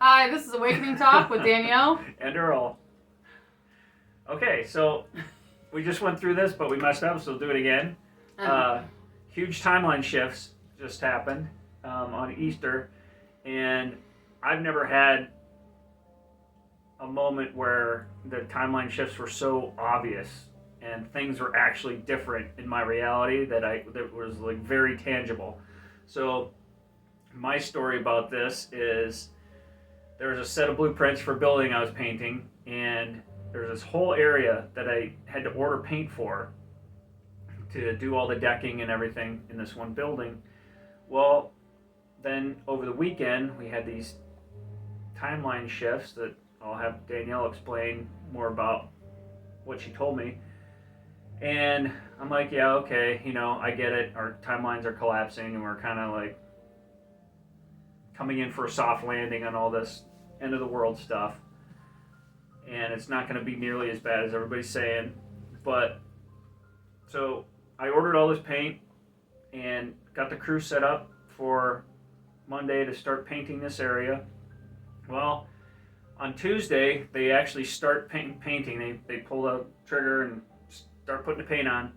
Hi, this is Awakening Talk with Danielle. And Earl. Okay, so we just went through this, but we messed up, so we'll do it again. Huge timeline shifts just happened on Easter, and I've never had a moment where the timeline shifts were so obvious and things were actually different in my reality that was like very tangible. So my story about this is there was a set of blueprints for a building I was painting, and there's this whole area that I had to order paint for to do all the decking and everything in this one building. Well, then over the weekend we had these timeline shifts that I'll have Danielle explain more about what she told me. And I'm like, yeah, okay, I get it. Our timelines are collapsing and we're kind of like coming in for a soft landing on all this end of the world stuff. And it's not going to be nearly as bad as everybody's saying. But so I ordered all this paint and got the crew set up for Monday to start painting this area. Well, on Tuesday, they actually start painting. They pull the trigger and start putting the paint on.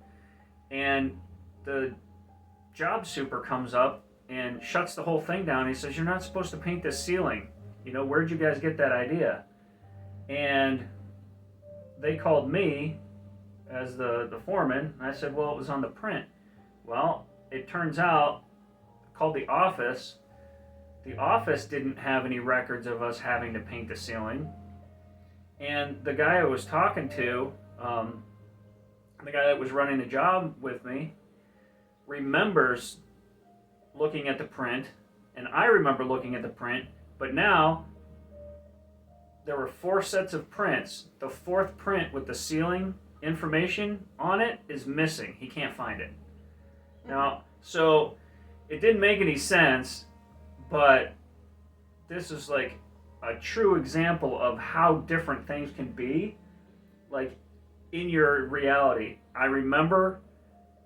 And the job super comes up and shuts the whole thing down. He says, "You're not supposed to paint this ceiling. Where'd you guys get that idea?" And they called me as the foreman. And I said, "Well, it was on the print." Well, it turns out, called the office. The office didn't have any records of us having to paint the ceiling. And the guy I was talking to, the guy that was running the job with me, remembers looking at the print, and I remember looking at the print, but now there were 4 sets of prints. The 4th print with the ceiling information on it is missing. He can't find it. Now, so it didn't make any sense, but this is like a true example of how different things can be, like in your reality. I remember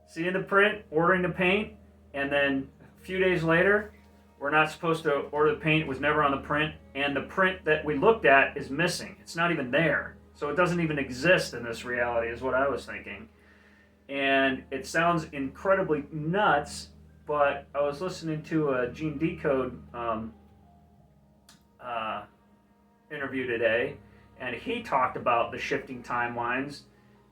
seeing the print, ordering the paint, and then a few days later, we're not supposed to order the paint. It was never on the print, and the print that we looked at is missing. It's not even there. So it doesn't even exist in this reality, is what I was thinking. And it sounds incredibly nuts, but I was listening to a Gene Decode interview today, and he talked about the shifting timelines,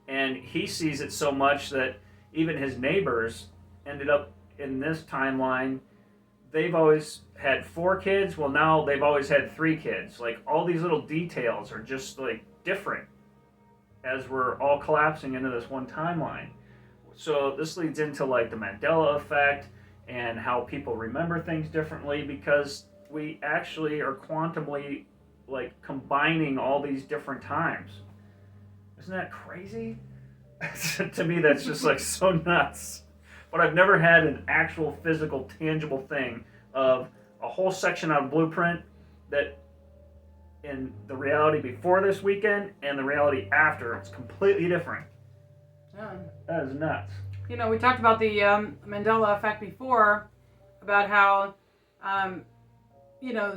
and he sees it so much that even his neighbors ended up in this timeline. They've always had 4 kids. Well, now they've always had 3 kids. Like, all these little details are just like different as we're all collapsing into this one timeline. So this leads into like the Mandela Effect and how people remember things differently, because we actually are quantumly like combining all these different times. Isn't that crazy? To me, that's just like so nuts. But I've never had an actual physical, tangible thing of a whole section on Blueprint that in the reality before this weekend and the reality after, it's completely different. Yeah. That is nuts. We talked about the Mandela Effect before, about how,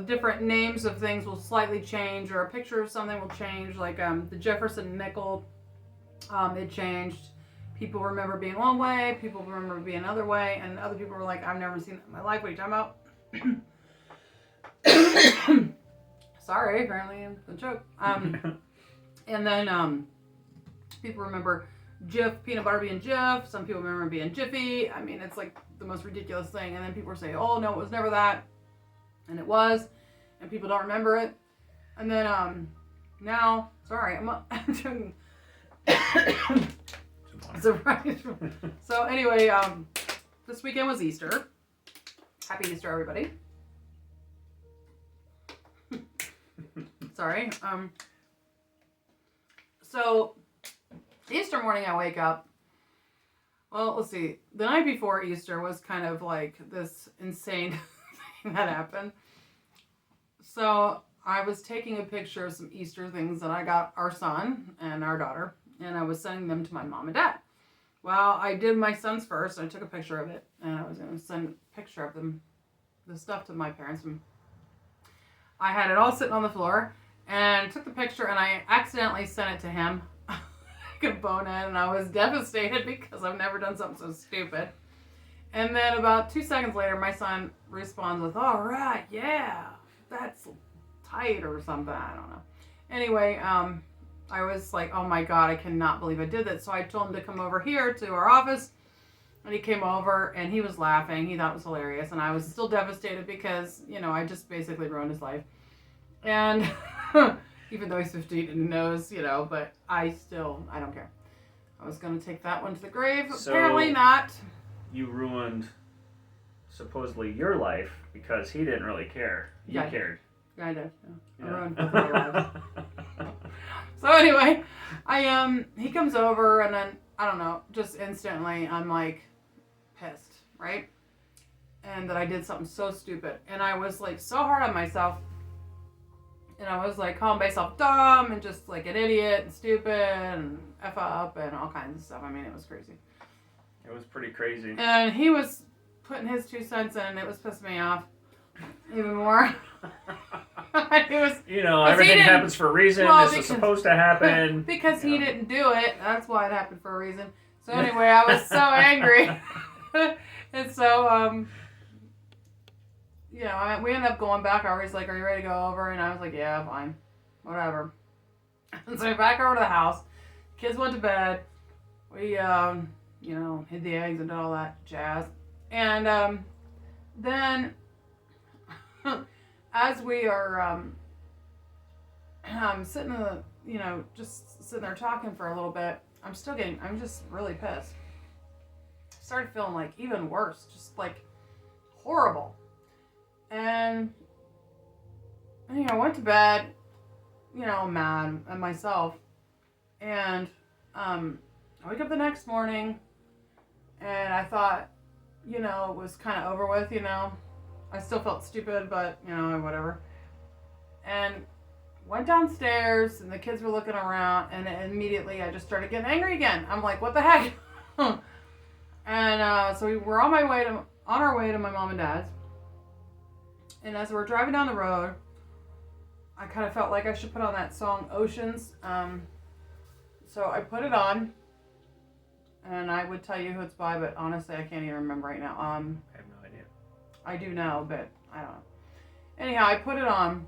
different names of things will slightly change, or a picture of something will change. Like the Jefferson nickel, it changed. People remember being one way, people remember being another way, and other people were like, "I've never seen it in my life. What are you talking about?" Sorry, apparently it's a joke. And then people remember Jif, peanut butter being Jif. Some people remember being Jiffy. I mean, it's like the most ridiculous thing. And then people say, "Oh, no, it was never that." And it was. And people don't remember it. And then now, sorry, I'm So anyway, this weekend was Easter. Happy Easter, everybody. Sorry. So Easter morning I wake up. Well, let's see. The night before Easter was kind of like this insane thing that happened. So I was taking a picture of some Easter things that I got our son and our daughter, and I was sending them to my mom and dad. Well, I did my son's first. I took a picture of it, and I was going to send a picture of them, the stuff, to my parents. And I had it all sitting on the floor and took the picture and I accidentally sent it to him. Like a bonehead, and I was devastated because I've never done something so stupid. And then about 2 seconds later, my son responds with, "All right, yeah, that's tight," or something. I don't know. Anyway, I was like, "Oh my God, I cannot believe I did that." So I told him to come over here to our office. And he came over and he was laughing. He thought it was hilarious. And I was still devastated because, I just basically ruined his life. And even though he's 15 and knows, but I don't care. I was going to take that one to the grave. So apparently not. You ruined supposedly your life because he didn't really care. You cared. Yeah, I did. Yeah. I ruined both of our lives. So anyway, he comes over and then, I don't know, just instantly I'm like pissed, right? And that I did something so stupid. And I was like so hard on myself. And I was like calling myself dumb and just like an idiot and stupid and F up and all kinds of stuff. I mean, it was crazy. It was pretty crazy. And he was putting his 2 cents in and it was pissing me off even more. It was, everything happens for a reason. This is supposed to happen. Because he didn't do it. That's why it happened for a reason. So anyway, I was so angry. And so, we ended up going back over. He's like, "Are you ready to go over?" And I was like, "Yeah, fine. Whatever." And so we're back over to the house. Kids went to bed. We, hid the eggs and did all that jazz. And then, as we are sitting in the, just sitting there talking for a little bit, I'm just really pissed. I started feeling like even worse, just like horrible. And I went to bed, mad at myself. And I wake up the next morning and I thought, it was kind of over with, I still felt stupid, but, whatever. And went downstairs and the kids were looking around and immediately I just started getting angry again. I'm like, what the heck? And so we were on our way to my mom and dad's. And as we're driving down the road, I kind of felt like I should put on that song Oceans. So I put it on. And I would tell you who it's by, but honestly, I can't even remember right now. I have no idea. I do know, but I don't know. Anyhow, I put it on.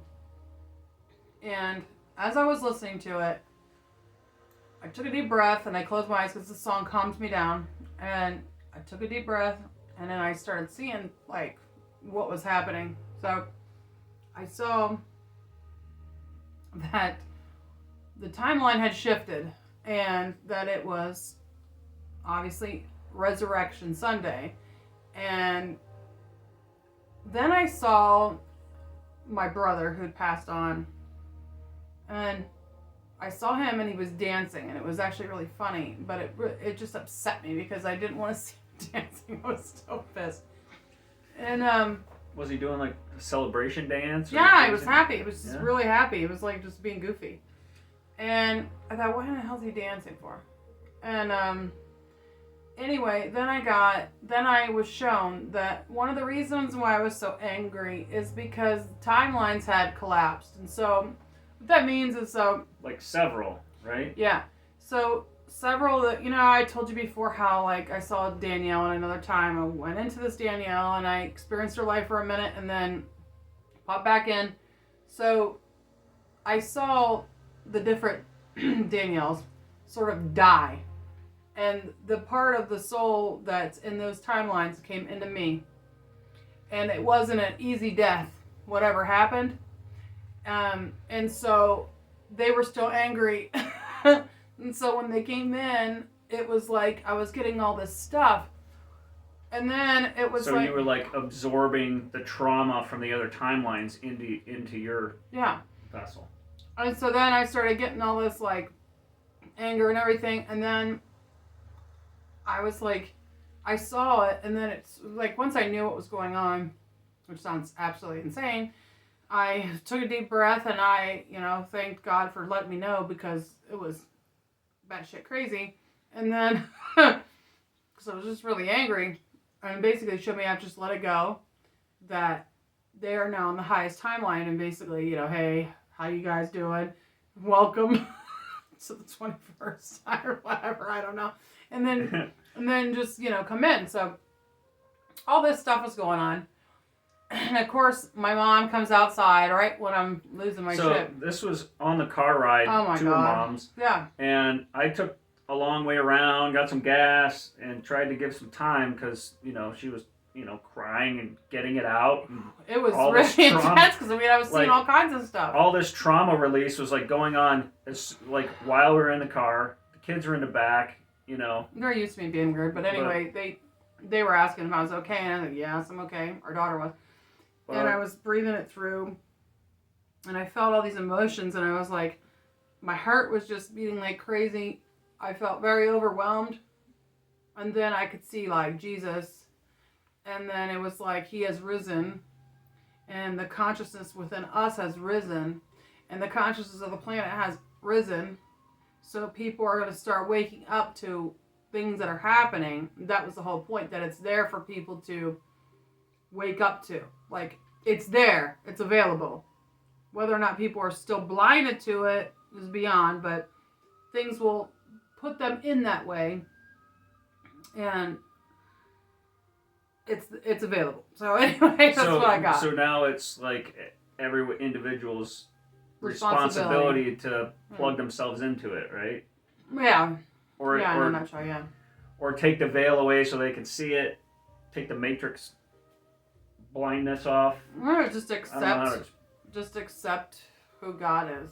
And as I was listening to it, I took a deep breath and I closed my eyes because the song calmed me down. And I took a deep breath and then I started seeing like what was happening. So I saw that the timeline had shifted and that it was obviously Resurrection Sunday. And then I saw my brother who had passed on, and I saw him and he was dancing and it was actually really funny, but it just upset me because I didn't want to see him dancing. I was so pissed. And was he doing like a celebration dance? Yeah, he was happy. He was just really happy. He was like just being goofy. And I thought, what in the hell is he dancing for? And anyway, then I was shown that one of the reasons why I was so angry is because timelines had collapsed. And so what that means is like several, right? Yeah. So several that, I told you before how like I saw Danielle and another time I went into this Danielle and I experienced her life for a minute and then popped back in. So I saw the different Danielles sort of die. And the part of the soul that's in those timelines came into me. And it wasn't an easy death, whatever happened. And so they were still angry. And so when they came in, it was like I was getting all this stuff. And then it was so you were like absorbing the trauma from the other timelines into your vessel. And so then I started getting all this like anger and everything. And then I was like, I saw it. And then it's like once I knew what was going on, which sounds absolutely insane, I took a deep breath and I, thanked God for letting me know because it was batshit crazy. And then, because I was just really angry, and basically showed me I have to just let it go, that they are now on the highest timeline and basically, hey, how you guys doing? Welcome to the 21st or whatever, I don't know. And then just, come in. So all this stuff was going on. And of course, my mom comes outside right when I'm losing my shit. So this was on the car ride to her mom's. Yeah. And I took a long way around, got some gas, and tried to give some time because, she was, crying and getting it out. And it was really intense because, I was seeing all kinds of stuff. All this trauma release was, going on, while we were in the car. The kids were in the back, They're used to me being weird. But anyway, they were asking if I was okay. And I was like, yes, I'm okay. Our daughter was. And I was breathing it through. And I felt all these emotions. And I was like, my heart was just beating like crazy. I felt very overwhelmed. And then I could see Jesus. And then it was like he has risen. And the consciousness within us has risen. And the consciousness of the planet has risen. So people are going to start waking up to things that are happening. That was the whole point. That it's there for people to wake up to. Like, it's there. It's available. Whether or not people are still blinded to it is beyond. But things will put them in that way. And it's available. So anyway, that's what I got. So now it's like every individual's responsibility to plug themselves into it, right? Yeah. In a nutshell, yeah. Or take the veil away so they can see it. Take the matrix blindness off. Or just accept who God is.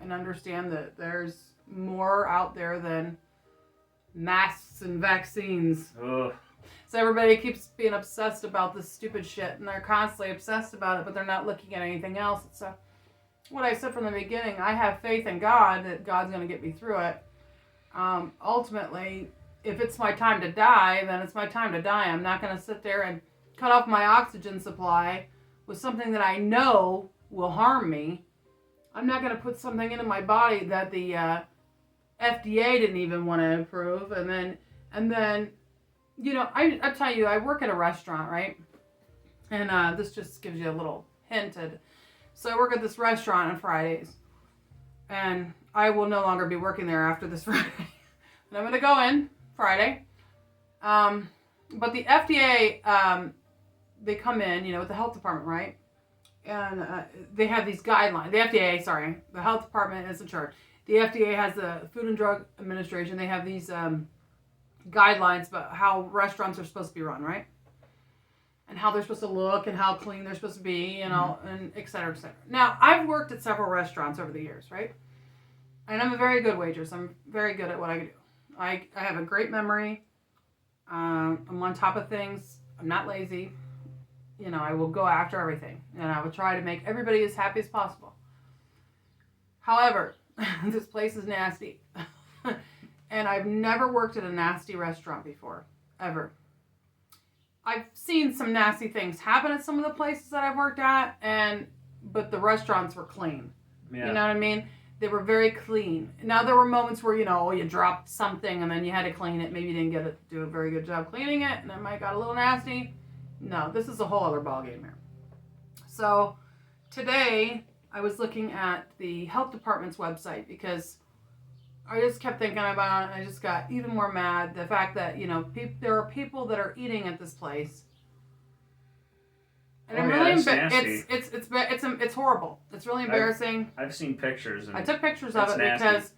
And understand that there's more out there than masks and vaccines. Ugh. So everybody keeps being obsessed about this stupid shit, and they're constantly obsessed about it, but they're not looking at anything else. So what I said from the beginning, I have faith in God that God's going to get me through it. Ultimately, if it's my time to die, then it's my time to die. I'm not going to sit there and cut off my oxygen supply with something that I know will harm me. I'm not going to put something into my body that the FDA didn't even want to approve. And then, I tell you, I work at a restaurant, right? And this just gives you a little hint. So I work at this restaurant on Fridays. And I will no longer be working there after this Friday. And I'm going to go in Friday. But the FDA, they come in, with the health department, right? And they have these guidelines. The health department is in charge. The FDA has the Food and Drug Administration. They have these guidelines about how restaurants are supposed to be run, right? And how they're supposed to look and how clean they're supposed to be and all, and et cetera, et cetera. Now, I've worked at several restaurants over the years, right? And I'm a very good waitress. I'm very good at what I do. I have a great memory. I'm on top of things. I'm not lazy. I will go after everything. And I will try to make everybody as happy as possible. However, this place is nasty. And I've never worked at a nasty restaurant before. Ever. I've seen some nasty things happen at some of the places that I've worked at, but the restaurants were clean. Yeah. You know what I mean? They were very clean. Now there were moments where, you dropped something and then you had to clean it. Maybe you didn't do a very good job cleaning it, and it might got a little nasty. No, this is a whole other ballgame here. So today I was looking at the health department's website because I just kept thinking about it, and I just got even more mad. The fact that, there are people that are eating at this place. And I'm really it's horrible. It's really embarrassing. I've seen pictures. I took pictures of it nasty. Because,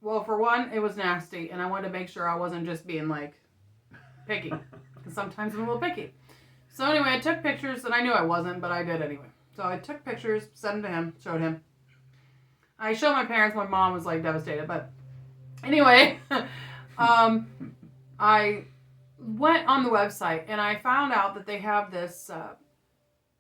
well, for one, it was nasty, and I wanted to make sure I wasn't just being picky, because sometimes I'm a little picky. So anyway, I took pictures, and I knew I wasn't, but I did anyway. So I took pictures, sent them to him, showed him. I showed my parents. My mom was devastated, but anyway, I went on the website and I found out that they have this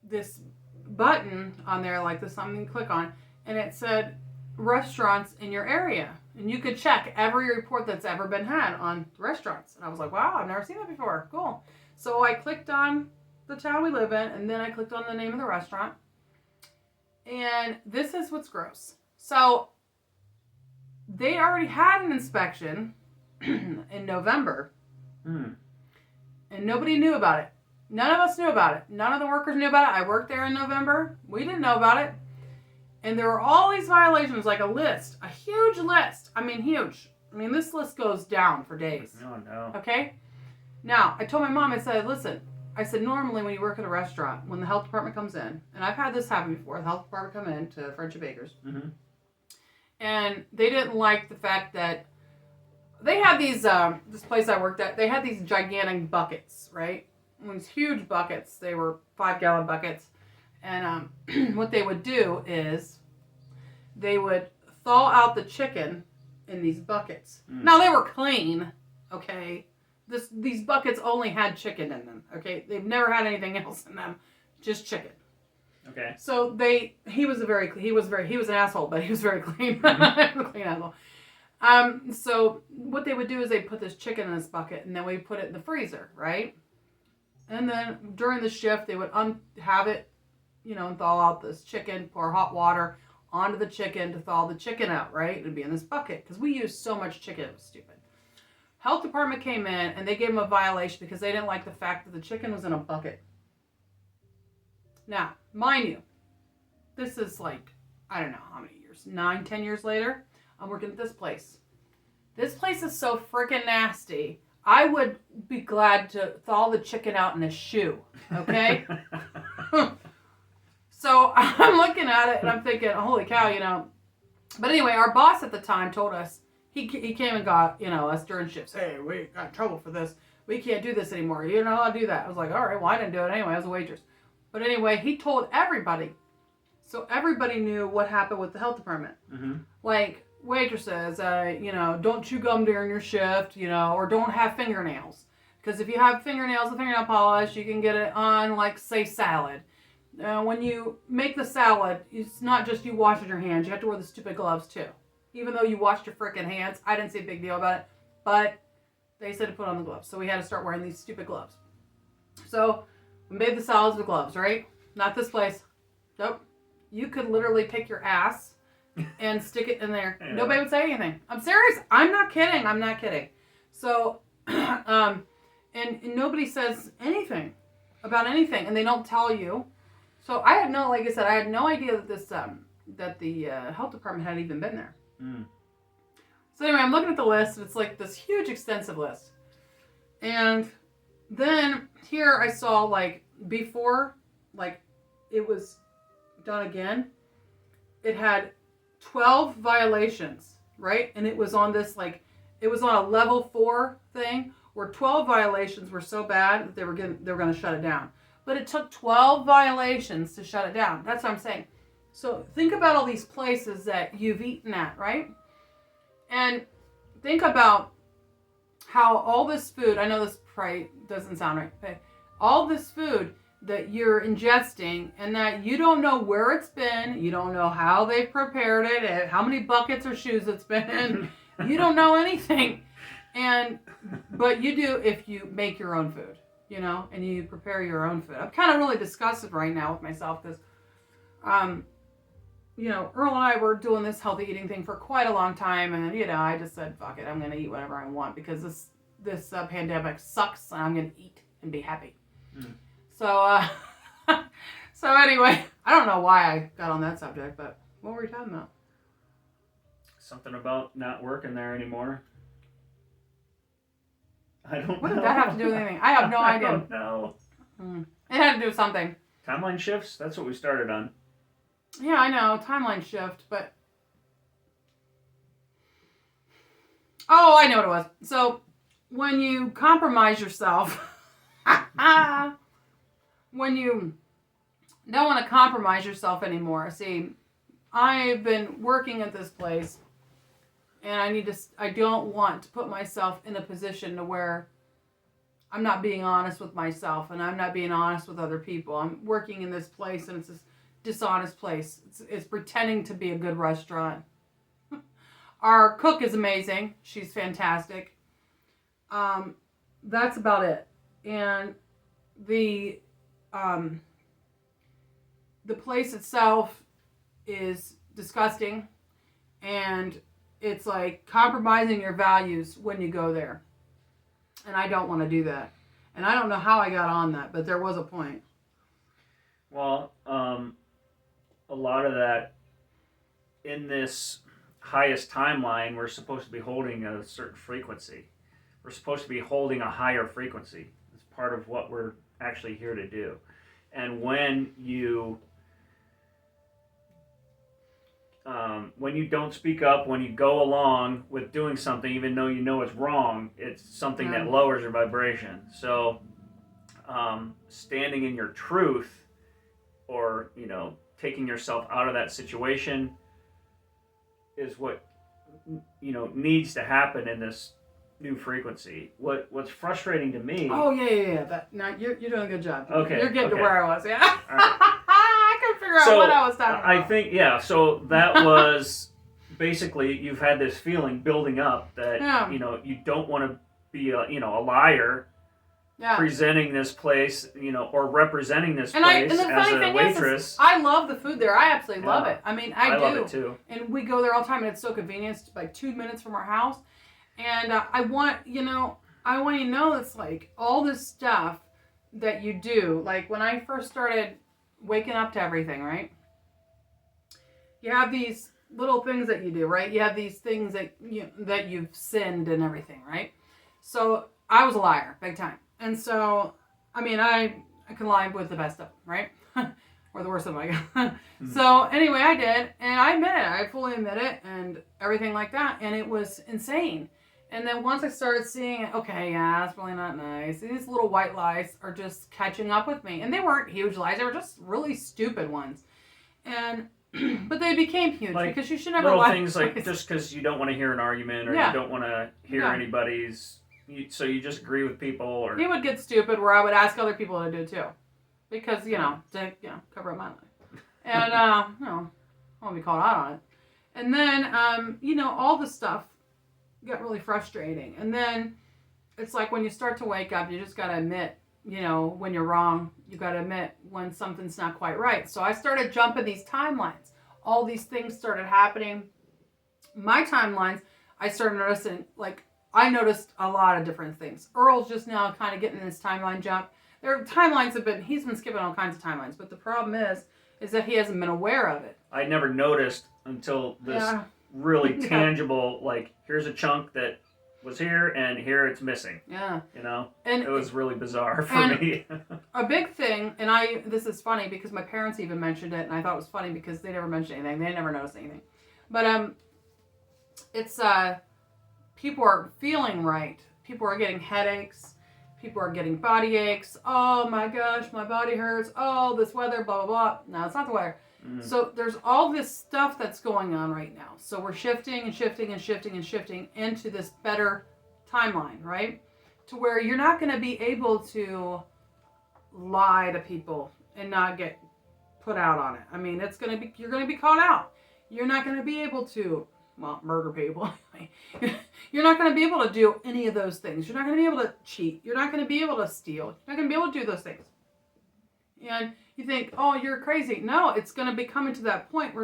this button on there, this something to click on, and it said restaurants in your area, and you could check every report that's ever been had on restaurants. And I was like, wow, I've never seen that before. Cool. So I clicked on the town we live in, and then I clicked on the name of the restaurant, and this is what's gross. So they already had an inspection in November, and nobody knew about it. None of us knew about it. None of the workers knew about it. I worked there in November. We didn't know about it. And there were all these violations, like a list, a huge list. I mean, huge. I mean, this list goes down for days. Oh, no. Okay? Now, I told my mom, I said, listen, I said, normally when you work at a restaurant, when the health department comes in, and I've had this happen before, the health department come in to Friendship Acres, and they didn't like the fact that they had these, this place I worked at, they had these gigantic buckets, right? These huge buckets. They were 5-gallon buckets. And what they would do is they would thaw out the chicken in these buckets. Now, they were clean, okay? These buckets only had chicken in them, okay? They've never had anything else in them, just chicken. Okay. So he was an asshole, but he was very clean. Clean asshole. So what they would do is they put this chicken in this bucket, and then we put it in the freezer, right? And then during the shift, they would have it, and thaw out this chicken, pour hot water onto the chicken to thaw the chicken out, right? It would be in this bucket because we used so much chicken, it was stupid. Health department came in and they gave them a violation because they didn't like the fact that the chicken was in a bucket. Now, mind you, this is like, I don't know how many years, 9, 10 years later, I'm working at this place. This place is so freaking nasty. I would be glad to thaw the chicken out in a shoe, okay? So I'm looking at it and I'm thinking, holy cow, But anyway, our boss at the time told us, he came and got, us during shifts. Hey, we got in trouble for this. We can't do this anymore. You're not allowed to do that. I was like, all right, well, I didn't do it anyway. I was a waitress. But anyway, he told everybody. So everybody knew what happened with the health department. Like, waitresses, don't chew gum during your shift, or don't have fingernails. Because if you have fingernails and fingernail polish, you can get it on, like, say, salad. When you make the salad, it's not just you washing your hands. You have to wear the stupid gloves, too. Even though you washed your freaking hands, I didn't see a big deal about it. But they said to put on the gloves. So we had to start wearing these stupid gloves. So we made the salads with gloves, right? Not this place. Nope. You could literally take your ass and stick it in there. Yeah. Nobody would say anything. I'm serious. I'm not kidding. So, and nobody says anything about anything. And they don't tell you. So I had no idea that this, that the health department had even been there. So anyway, I'm looking at the list, and it's like this huge, extensive list. And then here I saw, like, before, like, it was done again, it had 12 violations, right? And it was on this, like, it was on a level 4 thing where 12 violations were so bad that they were going to shut it down. But it took 12 violations to shut it down. That's what I'm saying. So think about all these places that you've eaten at, right? And think about how all this food, I know this probably doesn't sound right, but all this food that you're ingesting and that you don't know where it's been, you don't know how they've prepared it, how many buckets or shoes it's been in, you don't know anything. But you do if you make your own food, and you prepare your own food. I'm kind of really disgusted right now with myself because, Earl and I were doing this healthy eating thing for quite a long time. And then, I just said, fuck it, I'm going to eat whatever I want because this pandemic sucks and I'm going to eat and be happy. So, so anyway, I don't know why I got on that subject, but what were we talking about? Something about not working there anymore. I don't know. What did that have to do with anything? I have no idea. I don't know. It had to do with something. Timeline shifts? That's what we started on. Yeah, I know. Timeline shift, but... Oh, I know what it was. So, when you compromise yourself... when you don't want to compromise yourself anymore. See, I've been working at this place... And I don't want to put myself in a position to where I'm not being honest with myself and I'm not being honest with other people. I'm working in this place and it's this dishonest place. It's pretending to be a good restaurant. Our cook is amazing. She's fantastic. That's about it. And the place itself is disgusting, and it's like compromising your values when you go there. And I don't want to do that. And I don't know how I got on that, but there was a point. Well, a lot of that in this highest timeline, we're supposed to be holding a certain frequency. We're supposed to be holding a higher frequency. It's part of what we're actually here to do. And when you don't speak up, when you go along with doing something, even though you know it's wrong, it's something that lowers your vibration. So, standing in your truth, or taking yourself out of that situation, is what needs to happen in this new frequency. What's frustrating to me? Oh yeah. Now you're doing a good job. Okay. You're getting to where I was. Yeah. Right. I couldn't figure out what I was talking about. I think so that was basically, you've had this feeling building up that you don't want to be a liar. Yeah. Presenting this place, or representing this place and the as funny a thing waitress. Is I love the food there. I absolutely love it. I mean, I do. Love it too. And we go there all the time, and it's so convenient. It's like 2 minutes from our house. And I want you to know it's like all this stuff that you do. Like when I first started waking up to everything, right? You have these little things that you do, right? You have these things that you've sinned and everything, right? So I was a liar, big time. And so, I mean, I can lie with the best of them, right? Or the worst of them, I guess. So, anyway, I did. And I admit it. I fully admit it and everything like that. And it was insane. And then once I started seeing it, okay, yeah, that's really not nice. These little white lies are just catching up with me. And they weren't huge lies. They were just really stupid ones. And, but they became huge because you should never lie. Little things like just because you don't want to hear an argument or you don't want to hear anybody's... So you just agree with people, or it would get stupid where I would ask other people to do too, because to cover up my life, and I won't be called out on it. And then all this stuff got really frustrating. And then it's like when you start to wake up, you just gotta admit, when you're wrong. You gotta admit when something's not quite right. So I started jumping these timelines. All these things started happening. My timelines, I started noticing I noticed a lot of different things. Earl's just now kind of getting in his timeline jump. Their timelines he's been skipping all kinds of timelines, but the problem is that he hasn't been aware of it. I never noticed until this really tangible, here's a chunk that was here and here it's missing. Yeah. And it was really bizarre for me. A big thing, and this is funny because my parents even mentioned it, and I thought it was funny because they never mentioned anything. They never noticed anything. But it's people are feeling right. People are getting headaches. People are getting body aches. Oh my gosh, my body hurts. Oh, this weather, blah, blah, blah. No, it's not the weather. Mm-hmm. So there's all this stuff that's going on right now. So we're shifting and shifting and shifting and shifting into this better timeline, right? To where you're not going to be able to lie to people and not get put out on it. I mean, you're going to be called out. You're not going to be able to murder people. You're not going to be able to do any of those things. You're not going to be able to cheat. You're not going to be able to steal. You're not going to be able to do those things. And you think, oh, you're crazy. No, it's going to be coming to that point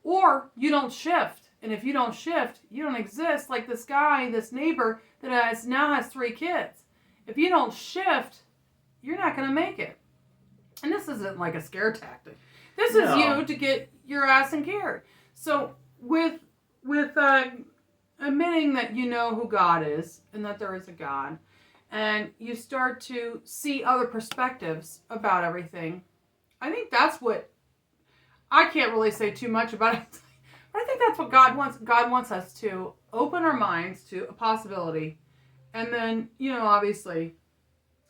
or you don't shift. And if you don't shift, you don't exist. Like this guy, this neighbor that now has 3 kids. If you don't shift, you're not going to make it. And this isn't like a scare tactic. This is you to get your ass in gear. So with admitting that you know who God is and that there is a God, and you start to see other perspectives about everything, I think that's what, I can't really say too much about it, but I think that's what God wants. God wants us to open our minds to a possibility, and then, obviously,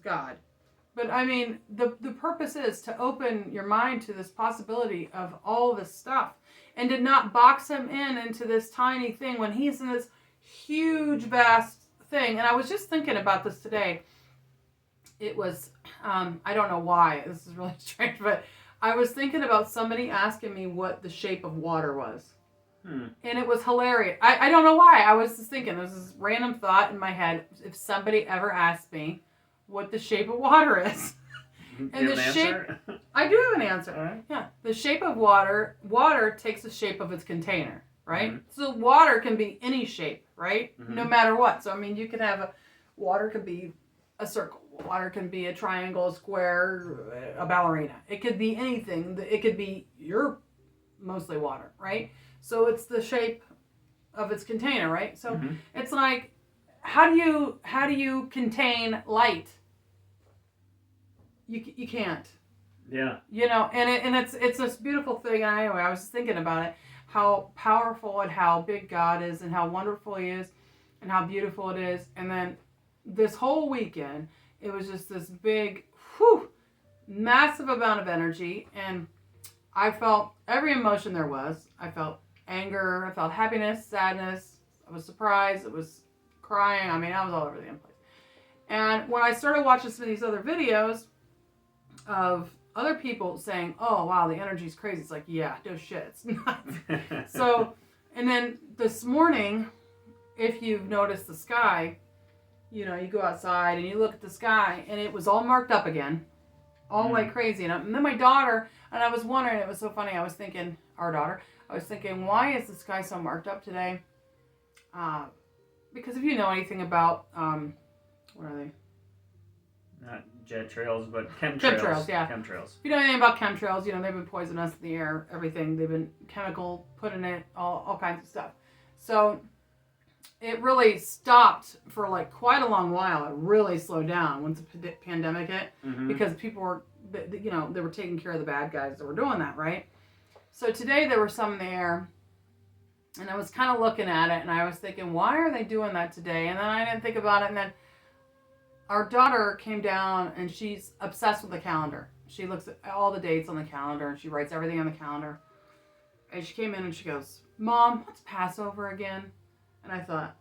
God. But I mean, the purpose is to open your mind to this possibility of all this stuff, and to not box him into this tiny thing when he's in this huge, vast thing. And I was just thinking about this today. It was, I don't know why, this is really strange, but I was thinking about somebody asking me what the shape of water was. And it was hilarious. I don't know why. I was just thinking, there's this random thought in my head. If somebody ever asked me what the shape of water is. And the shape, I do have an answer. Right. Yeah. The shape of water takes the shape of its container, right? Mm-hmm. So water can be any shape, right? Mm-hmm. No matter what. So, I mean, you could have water could be a circle. Water can be a triangle, a square, a ballerina. It could be anything. It could be you're mostly water, right? So it's the shape of its container, right? So it's like, how do you contain light? You can't. Yeah. And it's this beautiful thing. And anyway, I was thinking about it, how powerful and how big God is, and how wonderful He is, and how beautiful it is. And then this whole weekend, it was just this big, massive amount of energy, and I felt every emotion there was. I felt anger, I felt happiness, sadness, I was surprised, I was crying. I mean, I was all over the place. And when I started watching some of these other videos of other people saying, oh, wow, the energy's crazy, it's like, yeah, no shit, it's not. So, and then this morning, if you've noticed the sky, you go outside and you look at the sky, and it was all marked up again, all like crazy. And then my daughter, and I was wondering, it was so funny, I was thinking, why is the sky so marked up today? Because if you know anything about, what are they? Not jet trails, but chemtrails. Chemtrails, yeah. Chemtrails. If you know anything about chemtrails, they've been poisoning us in the air, everything. They've been chemical, put in it, all kinds of stuff. So it really stopped for like quite a long while. It really slowed down once the pandemic hit, because people were, they were taking care of the bad guys that were doing that, right? So today there were some in the air, and I was kind of looking at it, and I was thinking, why are they doing that today? And then I didn't think about it, and then our daughter came down, and she's obsessed with the calendar. She looks at all the dates on the calendar, and she writes everything on the calendar. And she came in and she goes, Mom, what's Passover again? And I thought,